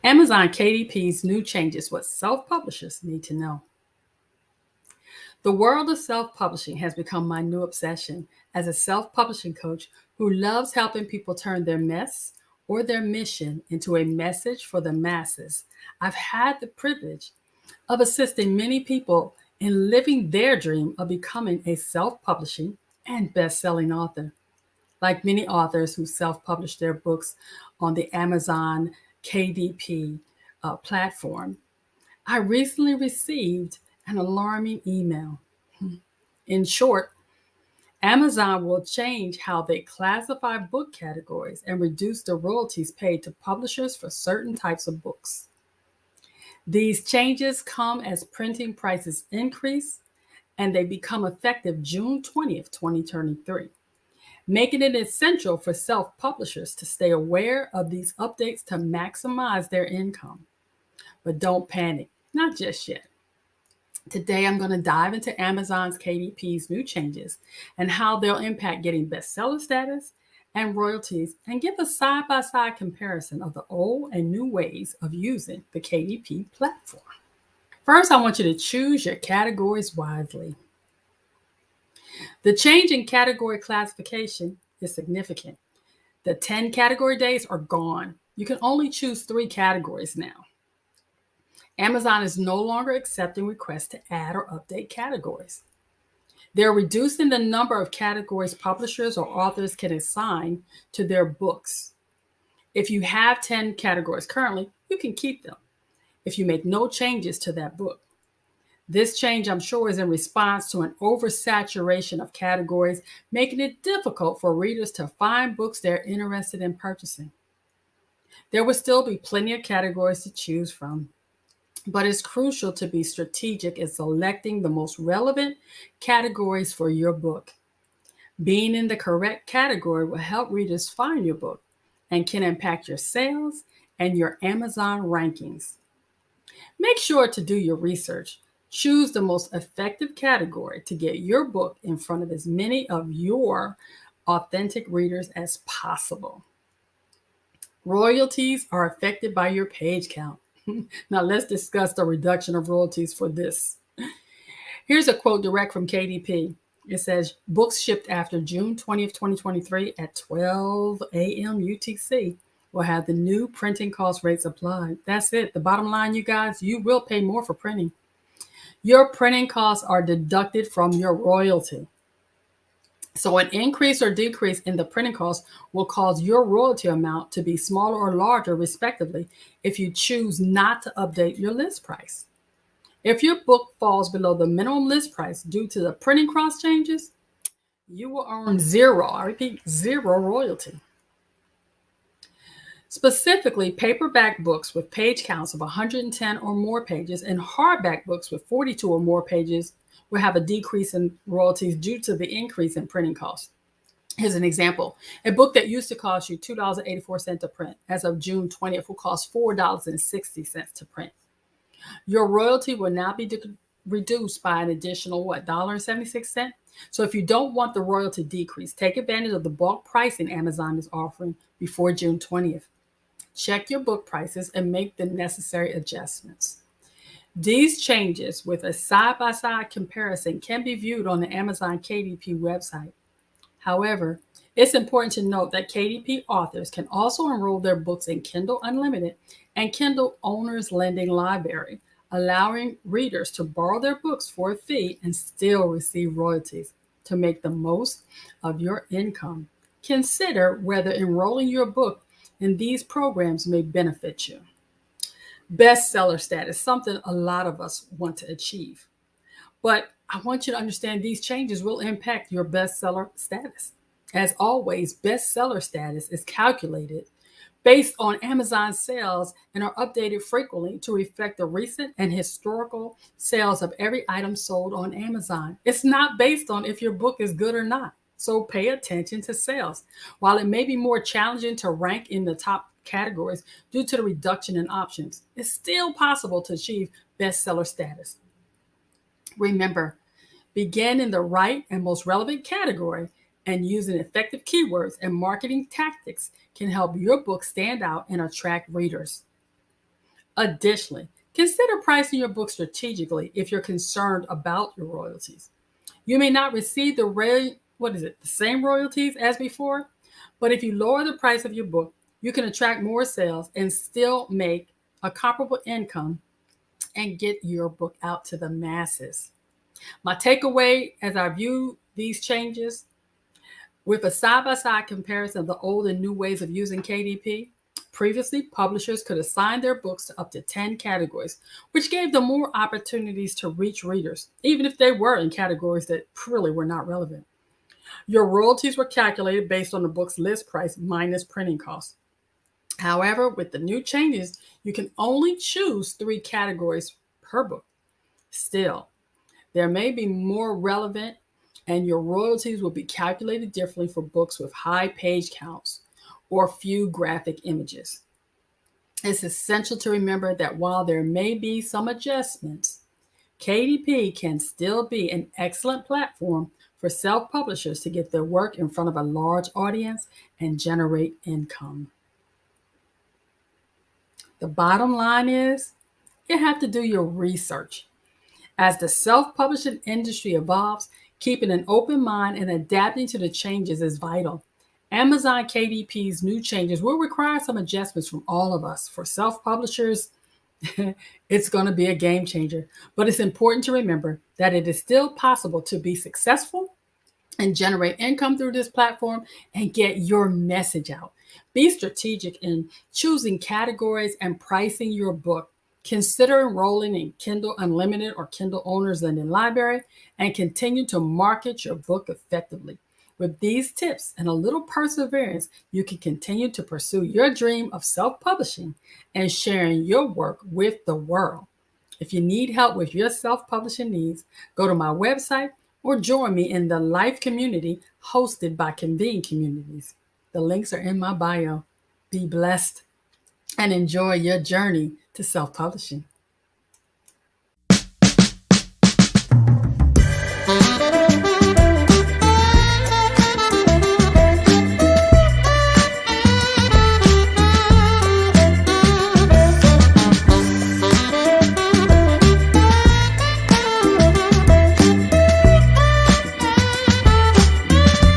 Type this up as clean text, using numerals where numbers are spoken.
Amazon KDP's new changes, what self-publishers need to know. The world of self-publishing has become my new obsession as a self-publishing coach who loves helping people turn their mess or their mission into a message for the masses. I've had the privilege of assisting many people in living their dream of becoming a self-publishing and best-selling author. Like many authors who self-publish their books on the Amazon KDP platform, I recently received an alarming email. In short, Amazon will change how they classify book categories and reduce the royalties paid to publishers for certain types of books. These changes come as printing prices increase and they become effective June 20th, 2023, making it essential for self-publishers to stay aware of these updates to maximize their income. But don't panic, not just yet. Today, I'm going to dive into Amazon's KDP's new changes and how they'll impact getting bestseller status and royalties, and give a side-by-side comparison of the old and new ways of using the KDP platform. First, I want you to choose your categories wisely. The change in category classification is significant. The 10 category days are gone. You can only choose 3 categories now. Amazon is no longer accepting requests to add or update categories. They're reducing the number of categories publishers or authors can assign to their books. If you have 10 categories currently, you can keep them if you make no changes to that book. This change, I'm sure, is in response to an oversaturation of categories, making it difficult for readers to find books they're interested in purchasing. There will still be plenty of categories to choose from, but it's crucial to be strategic in selecting the most relevant categories for your book. Being in the correct category will help readers find your book and can impact your sales and your Amazon rankings. Make sure to do your research. Choose the most effective category to get your book in front of as many of your authentic readers as possible. Royalties are affected by your page count. Now let's discuss the reduction of royalties for this. Here's a quote direct from KDP. It says, books shipped after June 20th, 2023 at 12 a.m. UTC will have the new printing cost rates applied. That's it. The bottom line, you guys, you will pay more for printing. Your printing costs are deducted from your royalty. So an increase or decrease in the printing cost will cause your royalty amount to be smaller or larger, respectively, if you choose not to update your list price. If your book falls below the minimum list price due to the printing cost changes, you will earn zero, I repeat, zero royalty. Specifically, paperback books with page counts of 110 or more pages and hardback books with 42 or more pages will have a decrease in royalties due to the increase in printing costs. Here's an example. A book that used to cost you $2.84 to print as of June 20th will cost $4.60 to print. Your royalty will now be reduced by an additional, $1.76? So if you don't want the royalty decrease, take advantage of the bulk pricing Amazon is offering before June 20th. Check your book prices and make the necessary adjustments. These changes with a side-by-side comparison can be viewed on the Amazon KDP website. However, it's important to note that KDP authors can also enroll their books in Kindle Unlimited and Kindle Owner's Lending Library, allowing readers to borrow their books for a fee and still receive royalties. To make the most of your income, consider whether enrolling your book in these programs may benefit you. Bestseller status, something a lot of us want to achieve. But I want you to understand these changes will impact your bestseller status. As always, bestseller status is calculated based on Amazon sales and are updated frequently to reflect the recent and historical sales of every item sold on Amazon. It's not based on if your book is good or not. So pay attention to sales. While it may be more challenging to rank in the top categories due to the reduction in options, it's still possible to achieve bestseller status. Remember, begin in the right and most relevant category, and using effective keywords and marketing tactics can help your book stand out and attract readers. Additionally, consider pricing your book strategically if you're concerned about your royalties. You may not receive the same royalties as before, but if you lower the price of your book, you can attract more sales and still make a comparable income and get your book out to the masses. My takeaway as I view these changes with a side by side comparison of the old and new ways of using KDP, previously publishers could assign their books to up to 10 categories, which gave them more opportunities to reach readers, even if they were in categories that really were not relevant. Your royalties were calculated based on the book's list price minus printing costs. However, with the new changes, you can only choose 3 categories per book. Still, there may be more relevant, and your royalties will be calculated differently for books with high page counts or few graphic images. It's essential to remember that while there may be some adjustments, KDP can still be an excellent platform for self publishers to get their work in front of a large audience and generate income. The bottom line is you have to do your research. As the self publishing industry evolves, keeping an open mind and adapting to the changes is vital. Amazon KDP's new changes will require some adjustments from all of us. For self publishers, it's going to be a game changer. But it's important to remember that it is still possible to be successful and generate income through this platform and get your message out. Be strategic in choosing categories and pricing your book. Consider enrolling in Kindle Unlimited or Kindle Owners Lending Library and continue to market your book effectively. With these tips and a little perseverance, you can continue to pursue your dream of self-publishing and sharing your work with the world. If you need help with your self-publishing needs, go to my website or join me in the Life community hosted by Convene Communities. The links are in my bio. Be blessed and enjoy your journey to self-publishing.